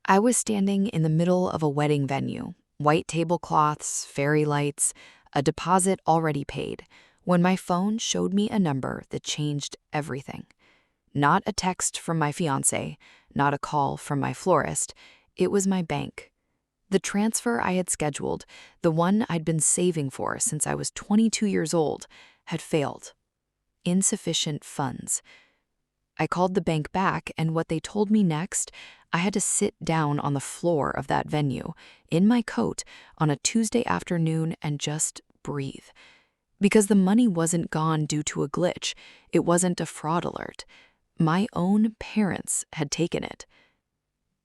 I was standing in the middle of a wedding venue, white tablecloths, fairy lights, a deposit already paid, when my phone showed me a number that changed everything. Not a text from my fiance, not a call from my florist. It was my bank. The transfer I had scheduled, the one I'd been saving for since I was 22 years old, had failed. Insufficient funds. I called the bank back, and what they told me next, I had to sit down on the floor of that venue, in my coat, on a Tuesday afternoon and just breathe. Because the money wasn't gone due to a glitch. It wasn't a fraud alert. My own parents had taken it.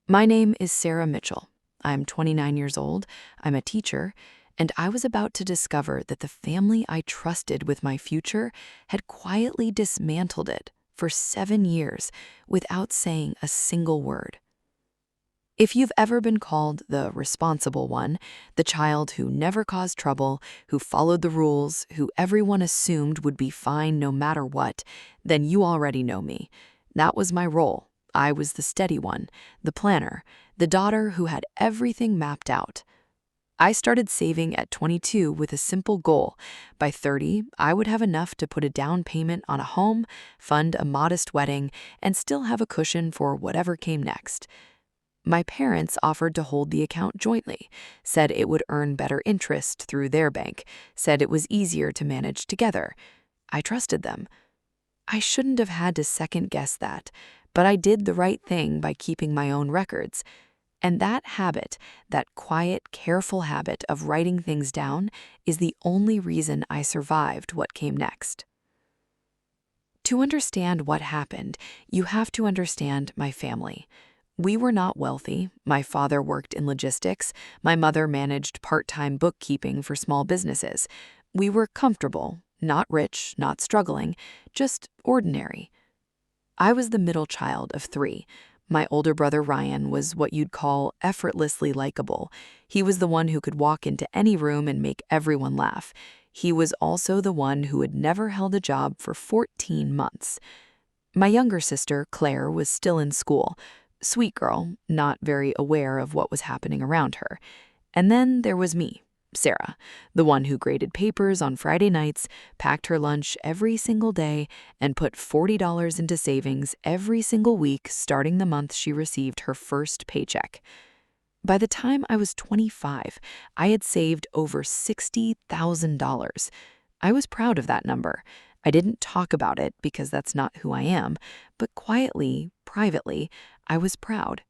My name is Sarah Mitchell. I'm 29 years old, I'm a teacher, and I was about to discover that the family I trusted with my future had quietly dismantled it for 7 years without saying a single word. If you've ever been called the responsible one, the child who never caused trouble, who followed the rules, who everyone assumed would be fine no matter what, then you already know me. That was my role. I was the steady one, the planner, the daughter who had everything mapped out. I started saving at 22 with a simple goal. By 30, I would have enough to put a down payment on a home, fund a modest wedding, and still have a cushion for whatever came next. My parents offered to hold the account jointly, said it would earn better interest through their bank, said it was easier to manage together. I trusted them. I shouldn't have had to second-guess that, but I did the right thing by keeping my own records. And that habit, that quiet, careful habit of writing things down, is the only reason I survived what came next. To understand what happened, you have to understand my family. We were not wealthy. My father worked in logistics. My mother managed part-time bookkeeping for small businesses. We were comfortable, not rich, not struggling, just ordinary. I was the middle child of 3. My older brother Ryan was what you'd call effortlessly likable. He was the one who could walk into any room and make everyone laugh. He was also the one who had never held a job for 14 months. My younger sister, Claire, was still in school. Sweet girl, not very aware of what was happening around her. And then there was me, Sarah, the one who graded papers on Friday nights, packed her lunch every single day, and put $40 into savings every single week starting the month she received her first paycheck. By the time I was 25, I had saved over $60,000. I was proud of that number. I didn't talk about it because that's not who I am, but quietly, privately, I was proud.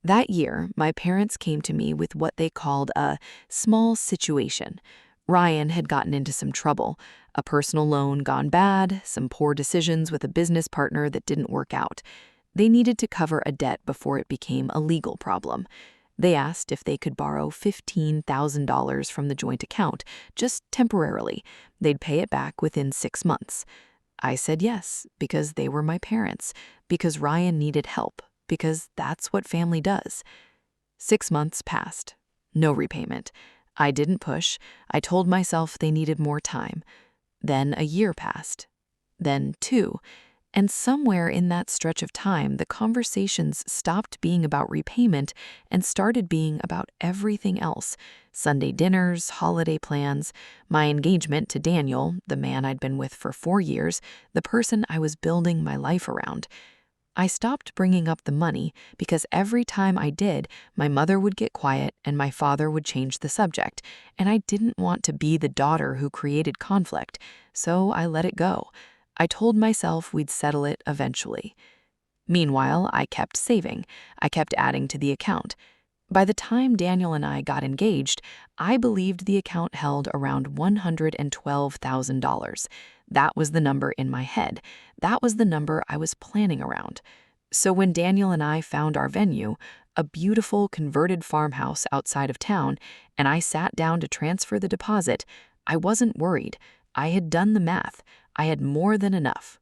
That year, my parents came to me with what they called a small situation. Ryan had gotten into some trouble, a personal loan gone bad, some poor decisions with a business partner that didn't work out. They needed to cover a debt before it became a legal problem. They asked if they could borrow $15,000 from the joint account, just temporarily. They'd pay it back within 6 months. I said yes, because they were my parents, because Ryan needed help, because that's what family does. 6 months passed. No repayment. I didn't push. I told myself they needed more time. Then a year passed. Then 2. And somewhere in that stretch of time, the conversations stopped being about repayment and started being about everything else. Sunday dinners, holiday plans, my engagement to Daniel, the man I'd been with for 4 years, the person I was building my life around. I stopped bringing up the money because every time I did, my mother would get quiet and my father would change the subject, and I didn't want to be the daughter who created conflict, so I let it go. I told myself we'd settle it eventually. Meanwhile, I kept saving. I kept adding to the account. By the time Daniel and I got engaged, I believed the account held around $112,000. That was the number in my head. That was the number I was planning around. So when Daniel and I found our venue, a beautiful converted farmhouse outside of town, and I sat down to transfer the deposit, I wasn't worried. I had done the math. I had more than enough.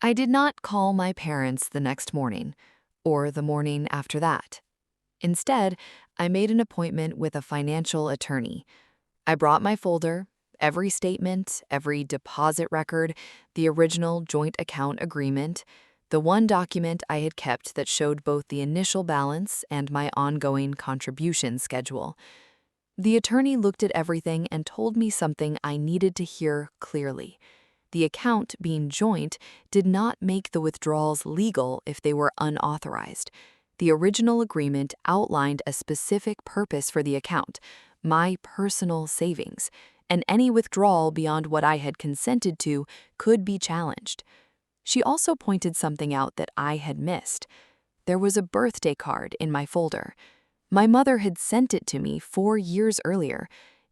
I did not call my parents the next morning or the morning after that. Instead, I made an appointment with a financial attorney. I brought my folder, every statement, every deposit record, the original joint account agreement, the one document I had kept that showed both the initial balance and my ongoing contribution schedule. The attorney looked at everything and told me something I needed to hear clearly. The account being joint did not make the withdrawals legal if they were unauthorized. The original agreement outlined a specific purpose for the account, my personal savings, and any withdrawal beyond what I had consented to could be challenged. She also pointed something out that I had missed. There was a birthday card in my folder. My mother had sent it to me 4 years earlier.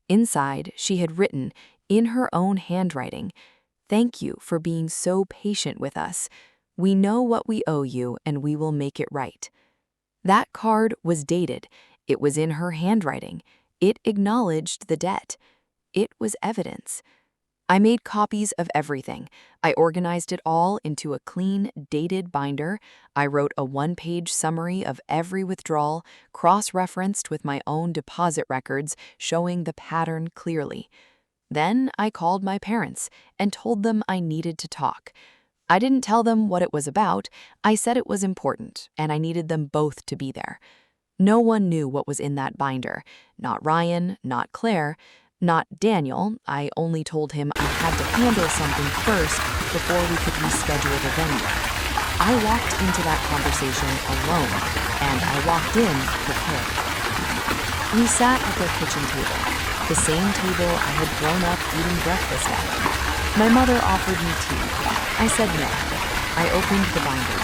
Inside, she had written, in her own handwriting, "Thank you for being so patient with us. We know what we owe you and we will make it right." That card was dated. It was in her handwriting. It acknowledged the debt. It was evidence. I made copies of everything. I organized it all into a clean, dated binder. I wrote a 1-page summary of every withdrawal, cross-referenced with my own deposit records, showing the pattern clearly. Then I called my parents and told them I needed to talk. I didn't tell them what it was about. I said it was important, and I needed them both to be there. No one knew what was in that binder. Not Ryan, not Claire, not Daniel. I only told him I had to handle something first before we could reschedule the venue. I walked into that conversation alone, and I walked in prepared. We sat at their kitchen table, the same table I had grown up eating breakfast at. My mother offered me tea. I said no. I opened the binder.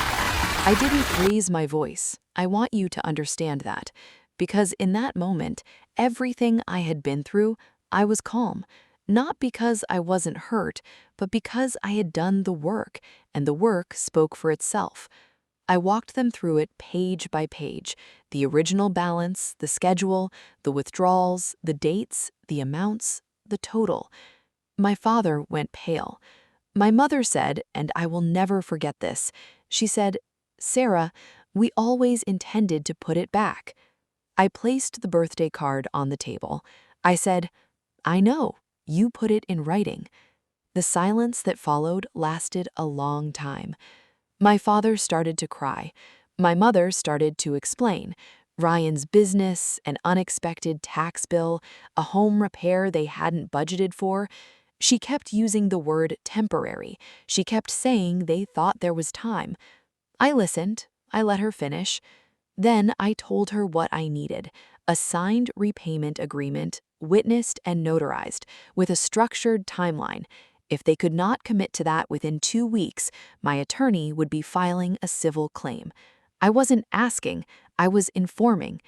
I didn't raise my voice. I want you to understand that, because in that moment, everything I had been through, I was calm, not because I wasn't hurt, but because I had done the work, and the work spoke for itself. I walked them through it page by page, the original balance, the schedule, the withdrawals, the dates, the amounts, the total. My father went pale. My mother said, and I will never forget this, she said, "Sarah, we always intended to put it back." I placed the birthday card on the table. I said, "I know, you put it in writing." The silence that followed lasted a long time. My father started to cry. My mother started to explain. Ryan's business, an unexpected tax bill, a home repair they hadn't budgeted for. She kept using the word temporary. She kept saying they thought there was time. I listened. I let her finish. Then I told her what I needed, a signed repayment agreement, witnessed and notarized, with a structured timeline. If they could not commit to that within 2 weeks, my attorney would be filing a civil claim. I wasn't asking, I was informing.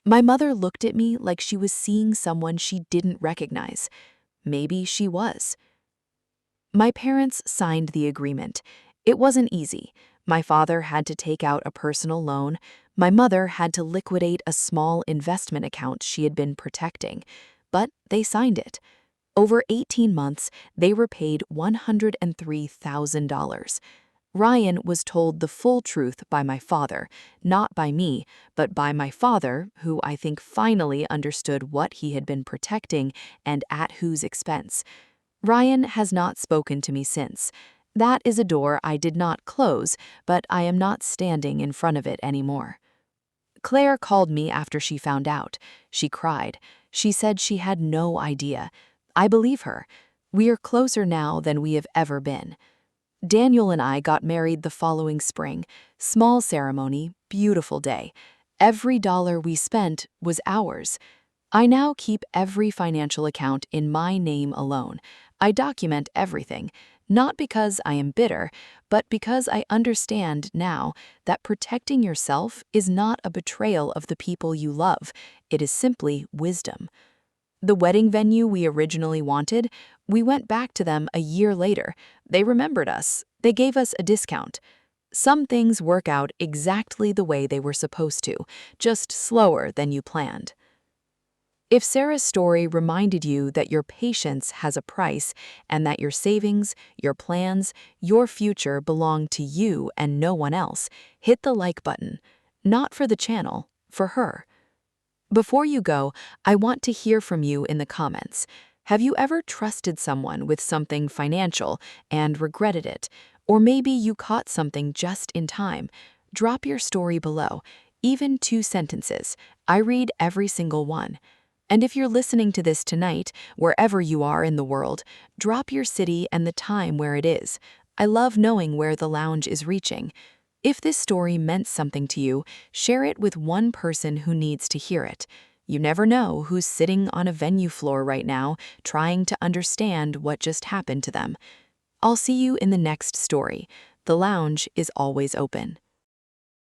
My mother looked at me like she was seeing someone she didn't recognize. Maybe she was. My parents signed the agreement. It wasn't easy. My father had to take out a personal loan. My mother had to liquidate a small investment account she had been protecting. But they signed it. Over 18 months, they repaid $103,000. Ryan was told the full truth by my father, not by me, but by my father, who I think finally understood what he had been protecting and at whose expense. Ryan has not spoken to me since. That is a door I did not close, but I am not standing in front of it anymore. Claire called me after she found out. She cried. She said she had no idea. I believe her. We are closer now than we have ever been. Daniel and I got married the following spring. Small ceremony, beautiful day. Every dollar we spent was ours. I now keep every financial account in my name alone. I document everything, not because I am bitter, but because I understand now that protecting yourself is not a betrayal of the people you love. It is simply wisdom. The wedding venue we originally wanted, we went back to them a year later. They remembered us. They gave us a discount. Some things work out exactly the way they were supposed to, just slower than you planned. If Sarah's story reminded you that your patience has a price and that your savings, your plans, your future belong to you and no one else, hit the like button. Not for the channel, for her. Before you go, I want to hear from you in the comments. Have you ever trusted someone with something financial and regretted it? Or maybe you caught something just in time? Drop your story below, even 2 sentences. I read every single one. And if you're listening to this tonight, wherever you are in the world, drop your city and the time where it is. I love knowing where the lounge is reaching. If this story meant something to you, share it with one person who needs to hear it. You never know who's sitting on a venue floor right now, trying to understand what just happened to them. I'll see you in the next story. The lounge is always open.